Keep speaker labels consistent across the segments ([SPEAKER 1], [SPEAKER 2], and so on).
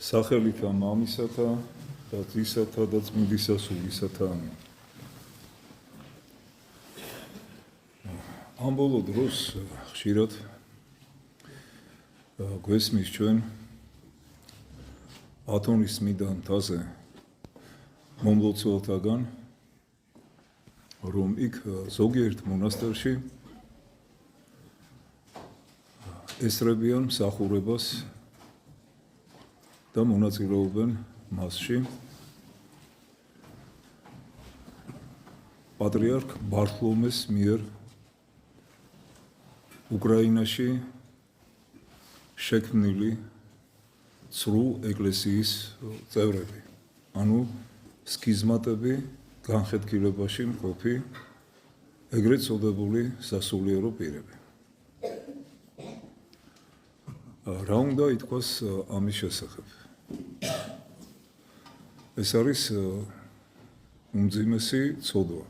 [SPEAKER 1] სახელითა მამისათა და ძისათა და წმინდისა სულისათა. ამ ბოლო დროს ხშირად გვესმის ჩვენ ათონის წმინდა მთაზე მომლოცველთაგან, რომ იქ ზოგიერთ მონასტერში ესწრებიან მსახურებას და მონაწილეობენ მასში პატრიარქ ბართლომეს მიერ უკრაინაში შექმნილი ცრუ ეკლესიის წევრები, ანუ სქიზმატები, განხეთქილებაში მყოფი, ეგრეთ წოდებული სასულიერო პირები. რა უნდა ითქვას ამის შესახებ? ეს არის უმძიმესი ცოდვა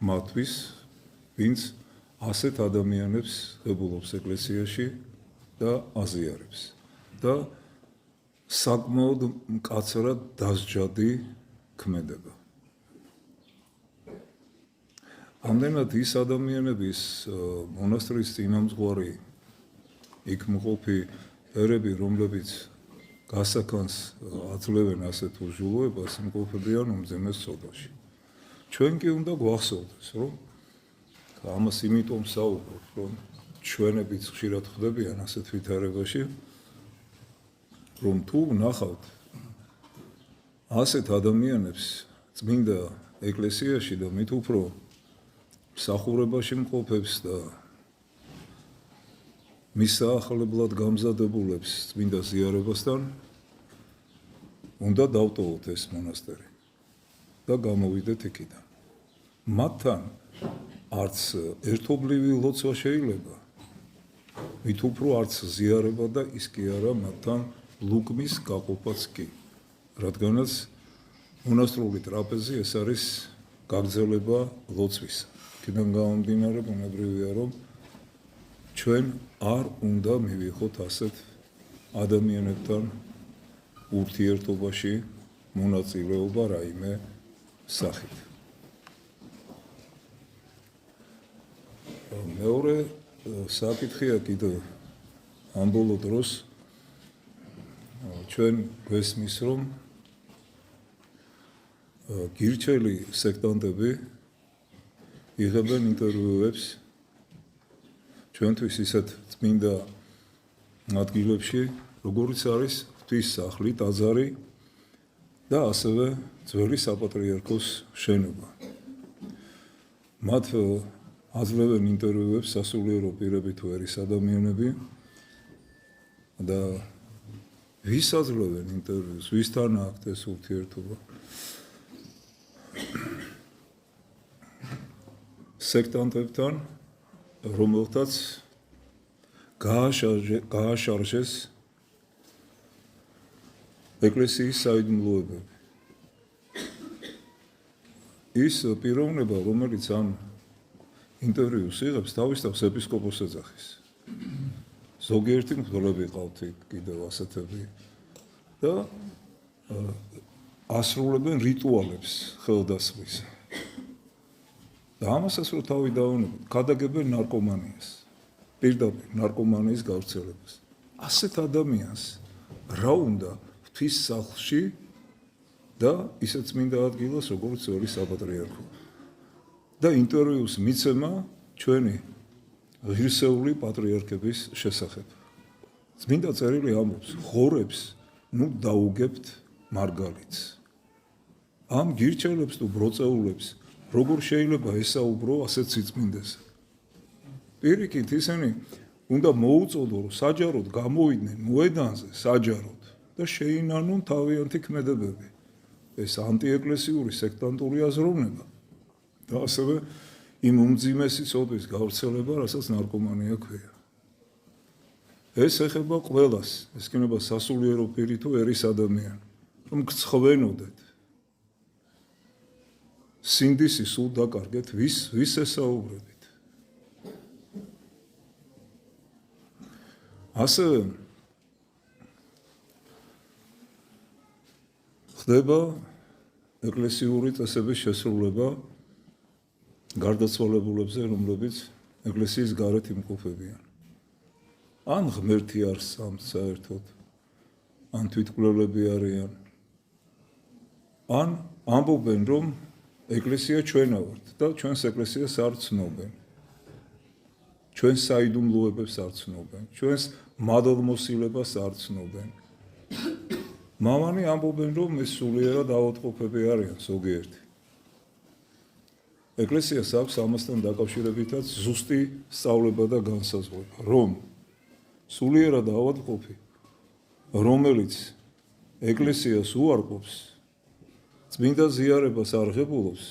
[SPEAKER 1] მათთვის, ვინც ასეთ ადამიანებს ღებულობს ეკლესიაში და აზიარებს და საკმაოდ მკაცრად დასჯადი ქმედება. ამდენად ის ადამიანების მონასტრის წინამძღვარი, იქ მყოფი ერები, რომლებიც გასაქანს აძლევენ ასეთ უჟულოებას, იმყოფებიან უმძიმეს ცოდვაში. ჩვენ კი უნდა გვახსოვდეს, რომ ამას იმიტომ საუბრობ, რომ ჩვენებიც ხშირად ხდებიან ასეთ ვითარებაში, რომ თუ ნახავთ ასეთ ადამიანებს წმინდა ეკლესიაში და მით უფრო მსახურებაში მყოფებს და მის საახლებლად გამზადებულებს წმინდა ზიარებასთან, უნდა დავტოვოთ ეს მონასტერი და გამოვიდეთ იქიდან. მათთან არც ერთობლივი ლოცვა შეიძლება, მით უფრო არც ზიარება და ის კი არა მათთან ლუგმის გაყოფაც კი, რადგანაც მონასტრული ტრაპეზი ეს არის გაგრძელება ლოცვისა. იქიდან გამომდინარე, ბუნებრივია, რომ ჩვენ არ უნდა მივიღოთ ასეთ ადამიანებთან ურთიერთობაში მონაწილეობა რაიმე სახით. მეორე საკითხია კიდევ ამ ბოლო დროს ჩვენ გვესმის, რომ გირჩელი სექტანტები იღებენ ინტერვიუებს ჩვენთვის ისეთ წმინდა ადგილებში, როგორიც არის ღვთისმსახლი, ტაძარი და ასევე ძველი საპატრიარქოს შენობა. მათ აძლევენ ინტერვიუებს სასულიერო პირები თუ ერის ადამიანები და ვის აძლევენ ინტერვიუს, ვისთან აქვთ ეს ურთიერთობა? სექტანტებთან, რომელთაც გააშარჟეს ეკლესიის საიდუმლოებები. ის პიროვნება, რომელიც ამ ინტერვიუს იღებს, თავის თავს ეპისკოპოსს ეძახის. ზოგიერთი მღვდლები ყავთ კიდევ ასეთები და ასრულებენ რიტუალებს ხელდასხმის. და ამასაც რო თავი დაუნებენ, გადაგებენ ნარკომანიას, პირდაპირ ნარკომანიის გავრცელებას. ასეთ ადამიანს რა უნდა ღვთის სახლში და ისეთ წმინდა ადგილას, როგორც ძველი საპატრიარქო. და ინტერვიუს მიცემა ჩვენი ღირსეული პატრიარქების შესახებ. წმინდა წერილი ამბობს, ღორებს ნუ დაუგებთ მარგალიტს. ამ გირჩელებს თუ ბროწეულებს როგორ შეიძლება ესაუბრო ასეთ სიწმინდეზე? პირიქით, ისინი უნდა მოუწოდო, რომ საჯაროდ გამოვიდნენ მოედანზე, საჯაროდ და შეინანონ თავიანთი ქმედებები. ეს ანტიეკლესიური სექტანტური აზროვნება და ასევე იმ უმძიმესი ცოდვის გავრცელება, რასაც ნარკომანია ქვია. ეს ეხება ყველას, ეს იქნება სასულიერო პირი თუ ერის ადამიანი, რომ გცხვენოდეთ. სინდისი სულ დაკარგეთ, ვის ესაუბრებით. ასევე ხდება ეკლესიური წესების შესრულება გარდაცვალებულებზე, რომლებიც ეკლესიის გარეთ იმყოფებიან. ან ღმერთი არის საერთოდ, ან თვითმკვლელები არიან, ან ამბობენ, რომ ეკლესია ჩვენა ვართ და ჩვენს ეკლესიას არ ცნობენ. ჩვენს საიდუმლოებებს არ ცნობენ, ჩვენს მადლმოსილებას არ ცნობენ. მამანი ამბობენ, რომ ეს სულიერად ავადმყოფები არიან ზოგიერთი. ეკლესიას აქვს ამასთან დაკავშირებითაც ზუსტი სწავლება და განსაზღვრება, რომ სულიერად ავადმყოფი, რომელიც ეკლესიას უარყოფს, წმინდა ზიარებას არ ღებულობს,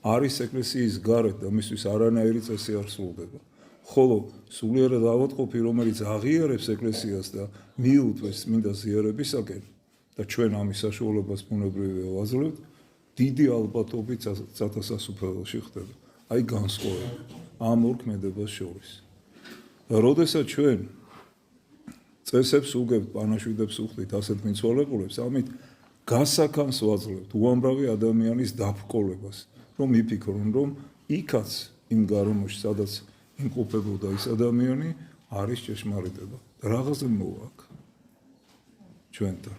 [SPEAKER 1] არის ეკლესიის გარეთ და მისთვის არანაირი წესი არ სრულდება. ხოლო სულიერად ავადმყოფი, რომელიც აღიარებს ეკლესიას და მიუთვეს წმინდა ზიარებისაკენ და ჩვენ ამის საშუალებას ბუნებრივია ვაძლევთ, დიდი ალბათობით წათასასუფეველში ხდება. აი განსხვავება ამ ორ ქმედებას შორის. და როდესაც ჩვენ წესებს უგებთ, პანაშვიდებს უხდით ასეთ მიცვალებულებს, ამით გასაქანს ვაძლევთ უამრავი ადამიანის დაბრკოლებას, რომ იფიქრონ, რომ იქაც იმ გარემოში, სადაც იმყოფებოდა ის ადამიანი, არის ჭეშმარიტება. რაღაცა მოვა აქ ჩვენთან.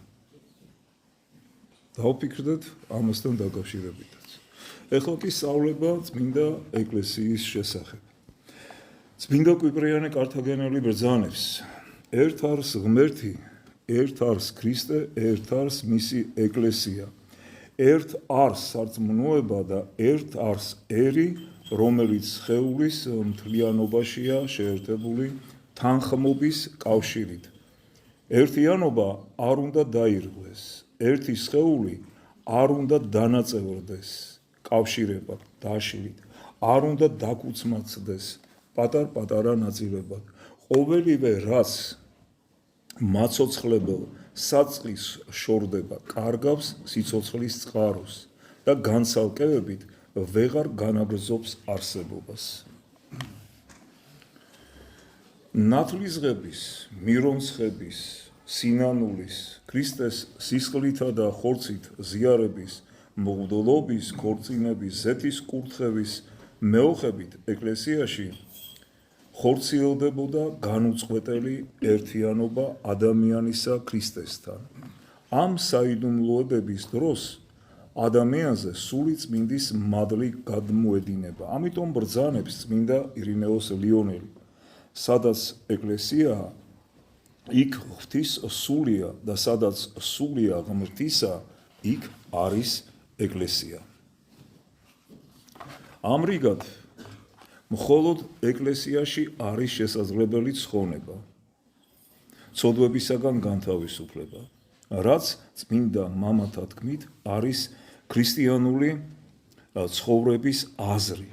[SPEAKER 1] დავფიქრდეთ ამასთან დაკავშირებითაც. ეხლა კი სწავლება წმინდა ეკლესიის შესახებ. წმინდა კვიპრიანე კართაგენელი ბრძანებს, ერთ არის ღმერთი, ერთ არის ქრისტე, ერთ არის მისი ეკლესია. ერთ არის სარწმუნოება და ერთ არის ერი, რომელიც სხეულის მთლიანობაშია შეერთებული თანხმობის კავშირით. ერთიანობა არ უნდა დაირღვეს, ერთი სხეული არ უნდა დანაწევრდეს კავშირებად, დაშლით, არ უნდა დაკუცმაცდეს პატარ-პატარა ნაწილებად. ყოველივე რაც მაცოცხლებელ საწყის შორდება, კარგავს სიცოცხლის წყაროს და განცალკევებით ვეღარ განაგრძობს არსებობას. ნათლისღების, მირონცხების, სინანულის, ქრისტეს სისხლითა და ხორცით ზიარების, მღვდლობის, ქორწინების, ზეთის კურთხევის მეოხებით ეკლესიაში ხორციელდებოდა განუწყვეტელი ერთიანობა ადამიანისა ქრისტესთან. ამ საიდუმლოებების დროს ადამიანზე სული წმინდის მადლი გადმოედინება. ამიტომ ბრძანებს წმინდა ირინეოს ლიონელი, სადაც ეკლესიაა, იქ ღვთის სულია და სადაც სულია ღმრთისა, იქ არის ეკლესია. ამრიგად, მხოლოდ ეკლესიაში არის შესაძლებელი ცხონება, ცოდვებისაგან განთავისუფლება, რაც წმინდა მამათა თქმით არის ქრისტიანული ცხოვრების აზრი.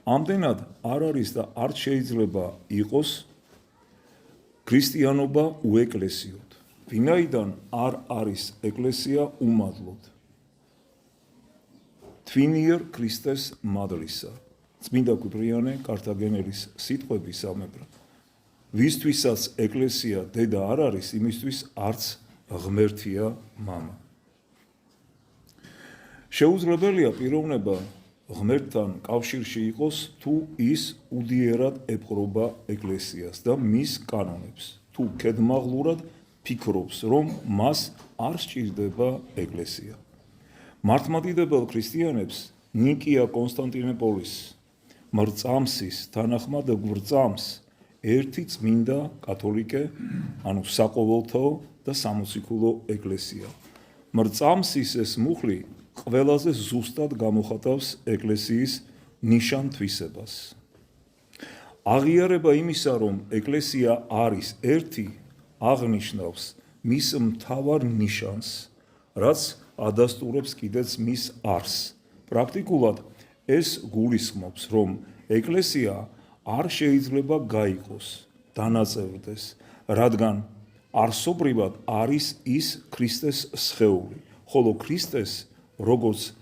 [SPEAKER 1] ამდენად არ არის და არ შეიძლება იყოს ქრისტიანობა უეკლესიოდ. ვინაიდან არ არის ეკლესია უმადლოდ. თვინიერ ქრისტეს მადლისა. წმინდა კვიპრიანე კართაგენელის სიტყვები სამებრ. ვისთვისაც ეკლესია დედა არ არის, იმისთვის არც ღმერთია მამა. შეუძლებელია პიროვნება ღმერთთან კავშირში იყოს, თუ ის უდიერად ეპყრობა ეკლესიას და მის კანონებს, თუ ქედმაღლურად ფიქრობს, რომ მას არ სჭირდება ეკლესია. მართლმადიდებელ ქრისტიანებს ნიკია კონსტანტინოპოლის მრწამსის თანახმად გვრწამს ერთი წმინდა კათოლიკე, ანუ საყოველთაო და სამოციქულო ეკლესია. მრწამსის ეს მუხლი ყველაზე ზუსტად გამოხატავს ეკლესიის ნიშან-თვისებას. აღიარება იმისა, რომ ეკლესია არის ერთი, აღნიშნავს მის მთავარ ნიშანს, რაც ადასტურებს კიდეც მის არსს. პრაქტიკულად ეს გულისხმობს, რომ ეკლესია არ შეიძლება გაიყოს, დანაწევრდეს, რადგან არსობრივად არის ის ქრისტეს სხეული, ხოლო ქრისტეს როგორც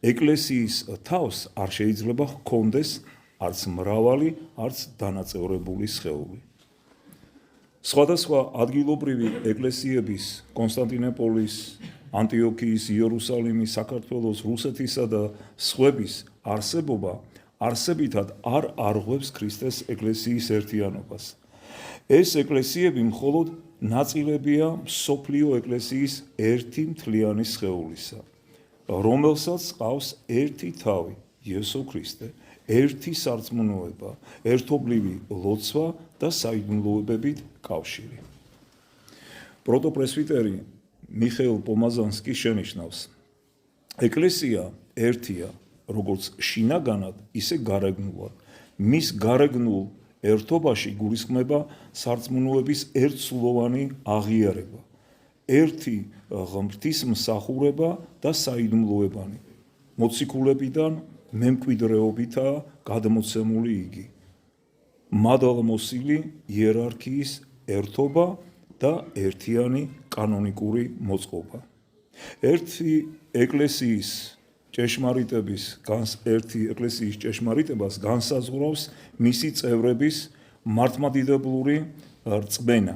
[SPEAKER 1] ეკლესიის თავს არ შეიძლება ჰქონდეს არც მრავალი, არც დანაწევრებული სხეული. სხვადასხვა ადგილობრივი ეკლესიების, კონსტანტინოპოლის, ანტიოქიის, იერუსალიმის, საქართველოს, რუსეთისა და სხვების არსებობა არსებითად არ არღვევს ქრისტეს ეკლესიის ერთიანობას. ეს ეკლესიები მხოლოდ ნაწილებია მსოფლიო ეკლესიის ერთი მთლიანი სხეულისა, რომელსაც ყავს ერთი თავი, იესო ქრისტე, ერთი სარწმუნოება, ერთობლივი ლოცვა და საიდუმლოებებით კავშირი. პროტოპრესვიტერი მიხეილ პომაზანსკი შენიშნავს, ეკლესია ერთია, როგორც შინაგანად, ისე გარეგნულად. მის გარეგნულ ერთობაში გულისხმება სარწმუნოების ერთსულოვანი აღიარება, ერთი ღვთისმსახურება და საიდუმლოებანი. მოციქულებიდან მემკვიდრეობითაა გადმოცემული იგი. მადალმოსილი იერარქიის ერთობა და ერთიანი კანონიკური მოწყობა. ერთი ეკლესიის ჭეშმარიტებას განსაზღვრავს მისი წევრების მართლმადიდებლური რწმენა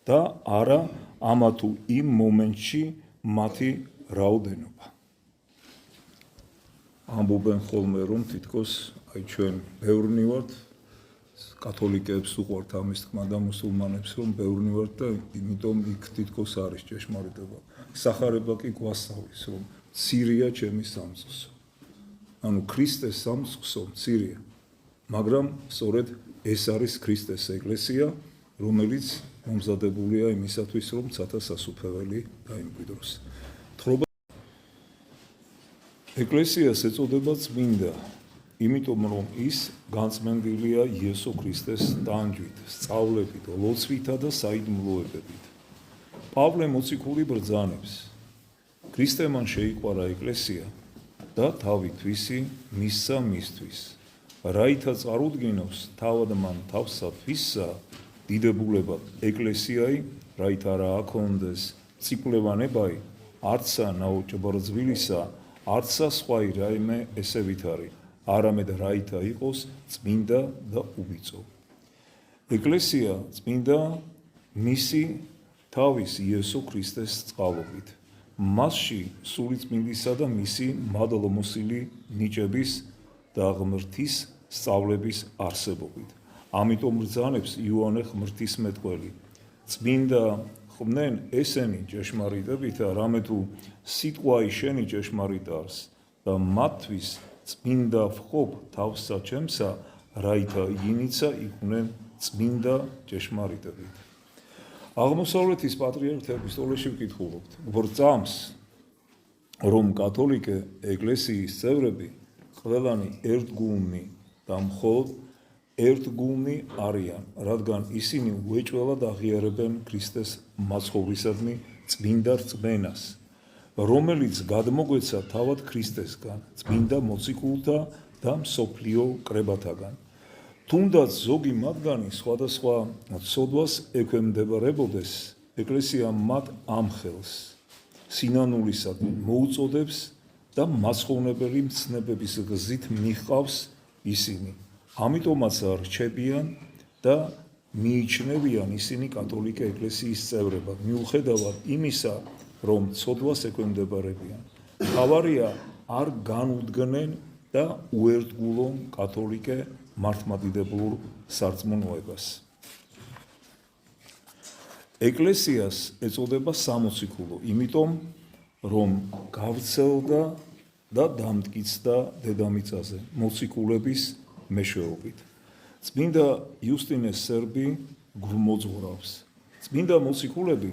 [SPEAKER 1] და არა ამა თუ იმ მომენტში მათი რაოდენობა. ამბობენ ხოლმე, რომ თითქოს ჩვენ ბევრნი ვართ, კათოლიკეებს უყვართ ამის თქმა და მუსულმანებს, რომ ბევრნი ვართ და იმიტომ იქ თითქოს არის ჭეშმარიტება. სახარება კი გვასწავლის, რომ მცირეა ჩემი სამწყსო. ანუ ქრისტეს სამწყსო მცირეა, მაგრამ სწორედ ეს არის ქრისტეს ეკლესია, რომელიც მომზადებულია იმისათვის, რომ ცათა სასუფეველი დაიმკვიდროს. ეკლესიას ეწოდება წმინდა, იმიტომ რომ ის განწმენდილია იესო ქრისტეს ტანჯვით, სწავლებით, ლოცვითა და საიდუმლოებებით. პავლე მოციქული ბრძანებს, ქრისტე მან შეიყვარა ეკლესია და თავი თვისი მისცა მისთვის. რაითა წარუდგინოს თავად მან თავსა თვისა დიდებულებად ეკლესიაი, რაით არა აქონდეს ციკლევანებაი, არცა ნაოჭბრძვილისა, არცა სხვაი რაიმე ესე ვითარი, არამედ რაითა იყოს წმინდა და უბიწო. ეკლესია წმინდა მისი თავის იესო ქრისტეს წყალობით. მასში სულიწმინდისა და მისი მადლმოსილი ნიჭების და ღმრთის სწავლების არსებობით. ამიტომ ბრძანებს იოანე ღმრთისმეტყველი. წმინდა ხმნენ ესენი ჭეშმარიტებით, რამე თუ სიტყვაი შენი ჭეშმარიტ არის და მათთვის წმინდა ვხობ თავსა ჩემსა, რაითა იგინიცა იყვნენ წმინდა ჭეშმარიტებით. აღმოსავლეთის პატრიარქების სტოლეში ვკითხულობთ, ბრწამს, რომ კათოლიკე ეკლესიის წევრები ყველანი ერთგულნი და მხოლოდ ერთგულნი არიან, რადგან ისინი უეჭველად აღიარებენ ქრისტეს მაცხოვრისადმი წმინდა რწმენას, რომელიც გადმოგვეცა თავად ქრისტესგან, წმინდა მოციქულთა და მსოფლიო კრებათაგან. თუნდაც ზოგი მათგანი სხვადასხვა ცოდვას ექვემდებარებოდეს, ეკლესია მათ ამხელს, სინანულისადმი მოუწოდებს და მასხოვნებელი მცნებების გზით მიჰყავს ისინი. ამიტომაც რჩებიან და მიიჩნევიან ისინი კათოლიკე ეკლესიის წევრებად, მიუხედავად იმისა, რომ ცოდვას ექვემდებარებიან. თავარია არ განუდგნენ და უერთგულონ კათოლიკე მართლმადიდებლურ სარწმუნოებას. ეკლესიას ეწოდება სამოციქულო, იმიტომ რომ გავრცელდა და დამტკიცდა დედამიწაზე მოციქულების მეშვეობით. წმინდა იუსტინე სერბი გულმოძღვრავს. წმინდა მოციქულები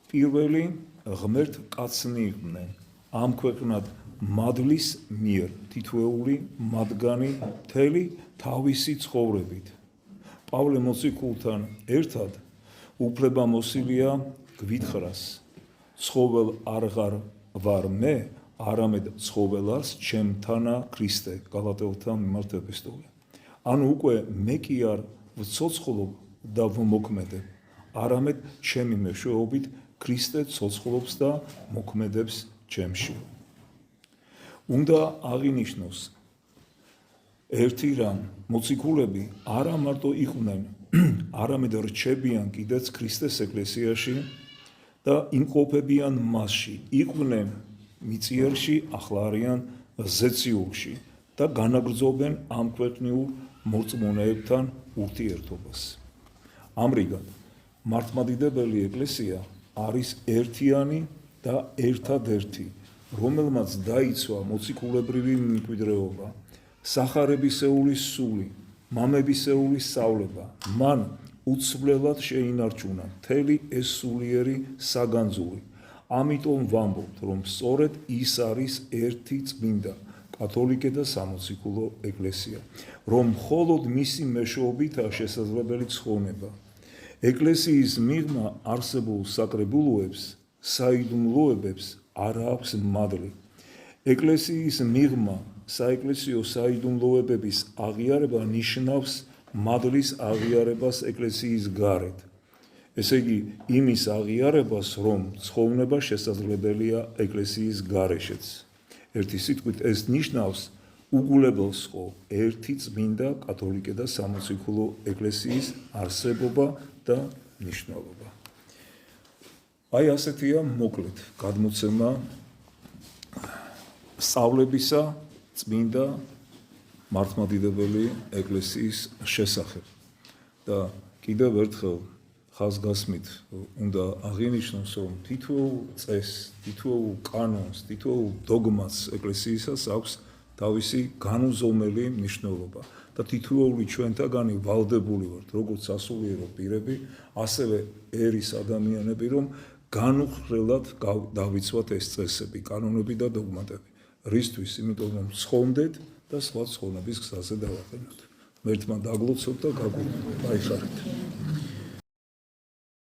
[SPEAKER 1] პირველი ღმერთ კაცნი იყვნენ, ამ ქვეყნად მადლის მიერ თითოეული მათგანი მთელი თავისი ცხოვრებით. პავლე მოციქულთან ერთად უფლებამოსილია გვითხრას, ცხოველ აღარ ვარ მე, არამედ ცხოველას ჩემთანა ქრისტე, გალატელთა მიმართ ეპისტოლე. ანუ უკვე მე კი არ ვცოცხლობ და ვმოქმედებ, არამედ ჩემი მეშვეობით ქრისტე ცოცხლობს და მოქმედებს ჩემში. უნდა აღინიშნოს ერთი რამ, მოციქულები არა მარტო იყვნენ, არამედ რჩებიან კიდეც ქრისტეს ეკლესიაში და იმყოფებიან მასში, იყვნენ მიწიერში, ახლა არიან ზეციულში და განაგრძობენ ამ ქვეყნიურ მორწმუნეებთან ურთიერთობას. ამრიგად, მართლმადიდებელი ეკლესია არის ერთიანი და ერთადერთი, რომელმაც დაიცვა მოციქულებრივი მემკვიდრეობა, სახარებისეული სული, მამებისეული სწავლება, მან უცვლელად შეინარჩუნა მთელი ეს სულიერი საგანძური. ამიტომ ვამბობთ, რომ სწორედ ის არის ერთი წმინდა, კათოლიკე და სამოციქულო ეკლესია, რომ მხოლოდ მისი მეშვეობითაა შესაძლებელი ცხონება. ეკლესიის მიღმა არსებულ საკრებულოებს, საიდუმლოებებს არ აქვს მადლი. ეკლესიის მიღმა საეკლესიო საიდუმლოებების აღიარება ნიშნავს მადლის აღიარებას ეკლესიის გარეთ. ესე იგი, იმის აღიარებას, რომ ცხოვნება შესაძლებელია ეკლესიის გარეშეც. ერთი სიტყვით ეს ნიშნავს უგულებელს ხო ერთი წმინდა კათოლიკე და სამოციქულო ეკლესიის არსებობა და მნიშვნელობა. აი ასეთია მოკლედ გადმოცემა სწავლებისა წმინდა მართლმადიდებელი ეკლესიის შესახებ. და კიდევ ერთხელ ხაზგასმით უნდა აღინიშნოს, რომ თითოეულ წესს, თითოეულ კანონს, თითოეულ დოგმას ეკლესიისას აქვს თავისი განუზომელი მნიშვნელობა და თითოეული ჩვენთაგანი ვალდებული ვართ, როგორც სასულიერო პირები, ასევე ერის ადამიანები, რომ განუხრელად დავიცვათ ეს წესები, კანონები და დოგმატები. რისთვის? იმიტომ რომ ცხონდეთ და სხვა ცხონების გზაზე დავაყენოთ. მერთმა დაგლოცოთ და გაგვიხარეთ.